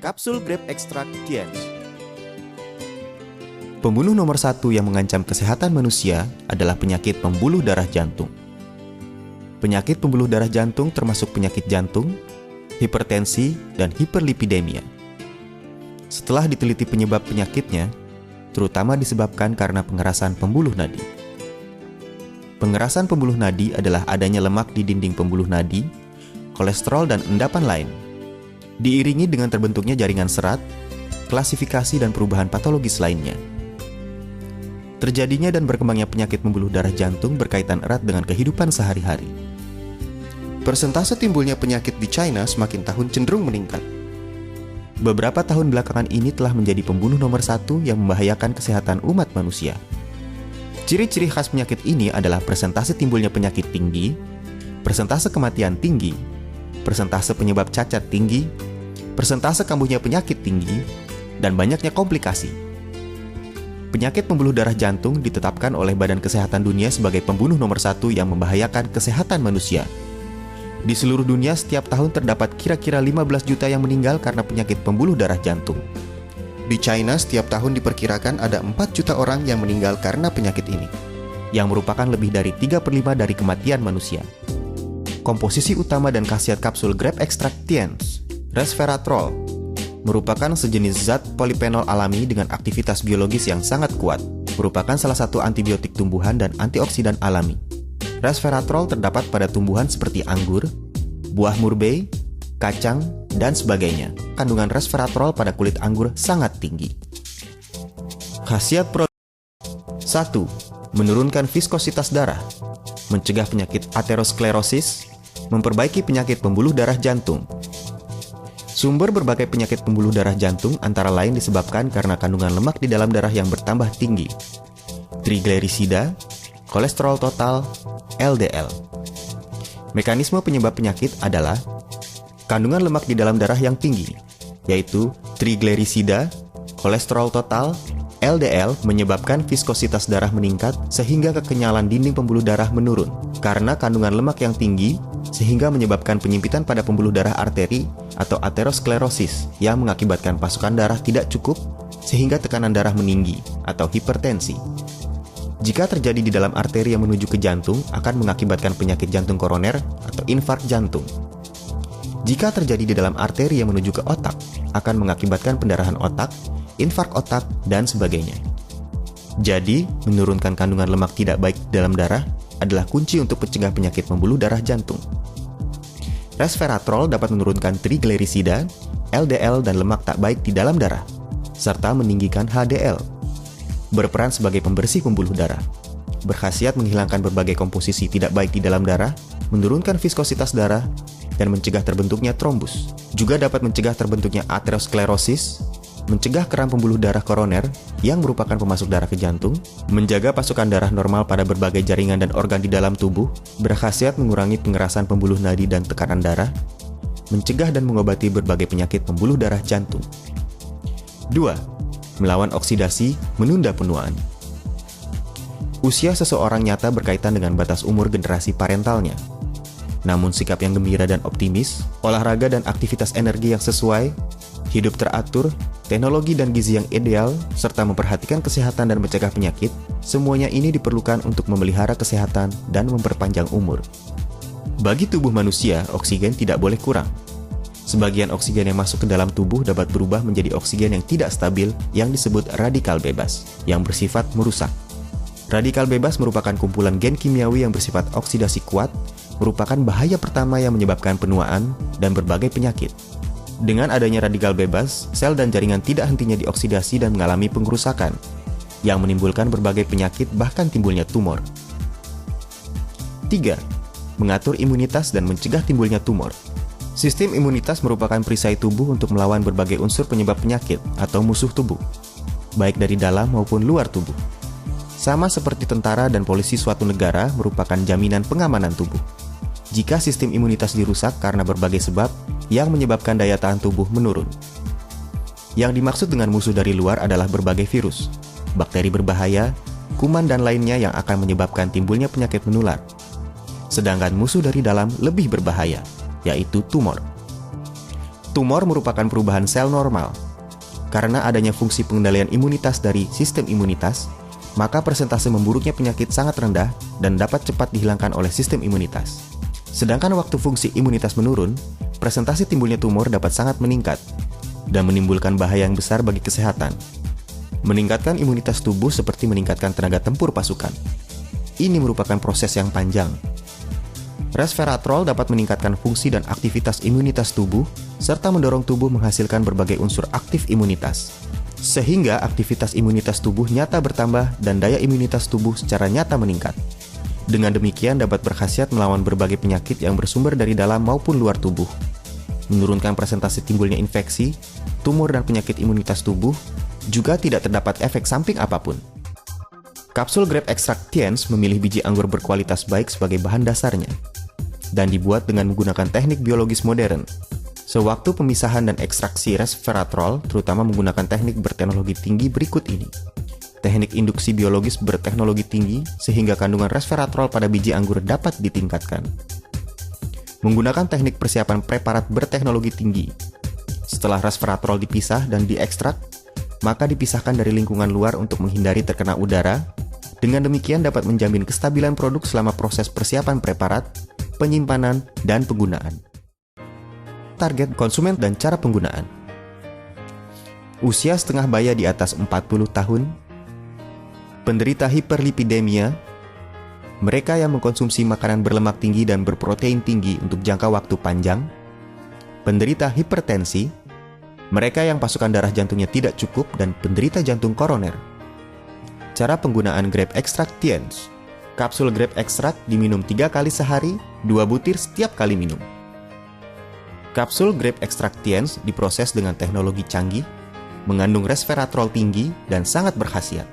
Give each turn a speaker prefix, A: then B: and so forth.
A: Kapsul Grape Extract Tiens. Pembunuh nomor 1 yang mengancam kesehatan manusia adalah penyakit pembuluh darah jantung. Penyakit pembuluh darah jantung termasuk penyakit jantung, hipertensi, dan hiperlipidemia. Setelah diteliti penyebab penyakitnya, terutama disebabkan karena pengerasan pembuluh nadi. Pengerasan pembuluh nadi adalah adanya lemak di dinding pembuluh nadi, kolesterol, dan endapan lain. Diiringi dengan terbentuknya jaringan serat, klasifikasi, dan perubahan patologis lainnya. Terjadinya dan berkembangnya penyakit pembuluh darah jantung berkaitan erat dengan kehidupan sehari-hari. Persentase timbulnya penyakit di China semakin tahun cenderung meningkat. Beberapa tahun belakangan ini telah menjadi pembunuh nomor 1 yang membahayakan kesehatan umat manusia. Ciri-ciri khas penyakit ini adalah persentase timbulnya penyakit tinggi, persentase kematian tinggi, persentase penyebab cacat tinggi, persentase kambuhnya penyakit tinggi, dan banyaknya komplikasi. Penyakit pembuluh darah jantung ditetapkan oleh Badan Kesehatan Dunia sebagai pembunuh nomor 1 yang membahayakan kesehatan manusia. Di seluruh dunia setiap tahun terdapat kira-kira 15 juta yang meninggal karena penyakit pembuluh darah jantung. Di China setiap tahun diperkirakan ada 4 juta orang yang meninggal karena penyakit ini, yang merupakan lebih dari 3/5 dari kematian manusia. Komposisi utama dan khasiat kapsul Grape Extract Tiens, resveratrol, merupakan sejenis zat polifenol alami dengan aktivitas biologis yang sangat kuat, merupakan salah satu antibiotik tumbuhan dan antioksidan alami. Resveratrol terdapat pada tumbuhan seperti anggur, buah murbei, kacang, dan sebagainya. Kandungan resveratrol pada kulit anggur sangat tinggi. Khasiat produk 1. Menurunkan viskositas darah, mencegah penyakit aterosklerosis, memperbaiki penyakit pembuluh darah jantung. Sumber berbagai penyakit pembuluh darah jantung antara lain disebabkan karena kandungan lemak di dalam darah yang bertambah tinggi, triglycerida, kolesterol total, LDL. Mekanisme penyebab penyakit adalah kandungan lemak di dalam darah yang tinggi, yaitu triglycerida, kolesterol total, LDL menyebabkan viskositas darah meningkat sehingga kekenyalan dinding pembuluh darah menurun. Karena kandungan lemak yang tinggi, sehingga menyebabkan penyempitan pada pembuluh darah arteri atau aterosklerosis yang mengakibatkan pasokan darah tidak cukup sehingga tekanan darah meninggi atau hipertensi. Jika terjadi di dalam arteri yang menuju ke jantung, akan mengakibatkan penyakit jantung koroner atau infark jantung. Jika terjadi di dalam arteri yang menuju ke otak, akan mengakibatkan pendarahan otak, infark otak, dan sebagainya. Jadi, menurunkan kandungan lemak tidak baik di dalam darah adalah kunci untuk mencegah penyakit pembuluh darah jantung. Resveratrol dapat menurunkan triglycerida, LDL, dan lemak tak baik di dalam darah, serta meninggikan HDL. Berperan sebagai pembersih pembuluh darah. Berkhasiat menghilangkan berbagai komposisi tidak baik di dalam darah, menurunkan viskositas darah, dan mencegah terbentuknya trombus. Juga dapat mencegah terbentuknya aterosklerosis, mencegah keram pembuluh darah koroner yang merupakan pemasok darah ke jantung, menjaga pasokan darah normal pada berbagai jaringan dan organ di dalam tubuh, berkhasiat mengurangi pengerasan pembuluh nadi dan tekanan darah, mencegah dan mengobati berbagai penyakit pembuluh darah jantung. 2. Melawan oksidasi, menunda penuaan. Usia seseorang nyata berkaitan dengan batas umur generasi parentalnya. Namun sikap yang gembira dan optimis, olahraga dan aktivitas energi yang sesuai, hidup teratur, teknologi dan gizi yang ideal, serta memperhatikan kesehatan dan mencegah penyakit, semuanya ini diperlukan untuk memelihara kesehatan dan memperpanjang umur. Bagi tubuh manusia, oksigen tidak boleh kurang. Sebagian oksigen yang masuk ke dalam tubuh dapat berubah menjadi oksigen yang tidak stabil yang disebut radikal bebas, yang bersifat merusak. Radikal bebas merupakan kumpulan gen kimiawi yang bersifat oksidasi kuat, merupakan bahaya pertama yang menyebabkan penuaan dan berbagai penyakit. Dengan adanya radikal bebas, sel dan jaringan tidak hentinya dioksidasi dan mengalami pengerusakan, yang menimbulkan berbagai penyakit bahkan timbulnya tumor. 3. Mengatur imunitas dan mencegah timbulnya tumor. Sistem imunitas merupakan perisai tubuh untuk melawan berbagai unsur penyebab penyakit atau musuh tubuh, baik dari dalam maupun luar tubuh. Sama seperti tentara dan polisi suatu negara merupakan jaminan pengamanan tubuh. Jika sistem imunitas dirusak karena berbagai sebab yang menyebabkan daya tahan tubuh menurun. Yang dimaksud dengan musuh dari luar adalah berbagai virus, bakteri berbahaya, kuman dan lainnya yang akan menyebabkan timbulnya penyakit menular. Sedangkan musuh dari dalam lebih berbahaya, yaitu tumor. Tumor merupakan perubahan sel normal. Karena adanya fungsi pengendalian imunitas dari sistem imunitas, maka persentase memburuknya penyakit sangat rendah dan dapat cepat dihilangkan oleh sistem imunitas. Sedangkan waktu fungsi imunitas menurun, persentase timbulnya tumor dapat sangat meningkat dan menimbulkan bahaya yang besar bagi kesehatan. Meningkatkan imunitas tubuh seperti meningkatkan tenaga tempur pasukan. Ini merupakan proses yang panjang. Resveratrol dapat meningkatkan fungsi dan aktivitas imunitas tubuh, serta mendorong tubuh menghasilkan berbagai unsur aktif imunitas. Sehingga aktivitas imunitas tubuh nyata bertambah dan daya imunitas tubuh secara nyata meningkat. Dengan demikian dapat berkhasiat melawan berbagai penyakit yang bersumber dari dalam maupun luar tubuh. Menurunkan presentasi timbulnya infeksi, tumor dan penyakit imunitas tubuh, juga tidak terdapat efek samping apapun. Kapsul Grape Extract Tiens memilih biji anggur berkualitas baik sebagai bahan dasarnya dan dibuat dengan menggunakan teknik biologis modern. Sewaktu pemisahan dan ekstraksi resveratrol, terutama menggunakan teknik berteknologi tinggi berikut ini. Teknik induksi biologis berteknologi tinggi, sehingga kandungan resveratrol pada biji anggur dapat ditingkatkan. Menggunakan teknik persiapan preparat berteknologi tinggi. Setelah resveratrol dipisah dan diekstrak, maka dipisahkan dari lingkungan luar untuk menghindari terkena udara. Dengan demikian dapat menjamin kestabilan produk selama proses persiapan preparat, penyimpanan, dan penggunaan. Target konsumen dan cara penggunaan. Usia setengah baya di atas 40 tahun, penderita hiperlipidemia, mereka yang mengkonsumsi makanan berlemak tinggi dan berprotein tinggi untuk jangka waktu panjang, penderita hipertensi, mereka yang pasokan darah jantungnya tidak cukup, dan penderita jantung koroner. Cara penggunaan Grape Extract Tiens. Kapsul grape extract diminum 3 kali sehari, 2 butir setiap kali minum. Kapsul Grape Extract Tiens diproses dengan teknologi canggih, mengandung resveratrol tinggi dan sangat berkhasiat.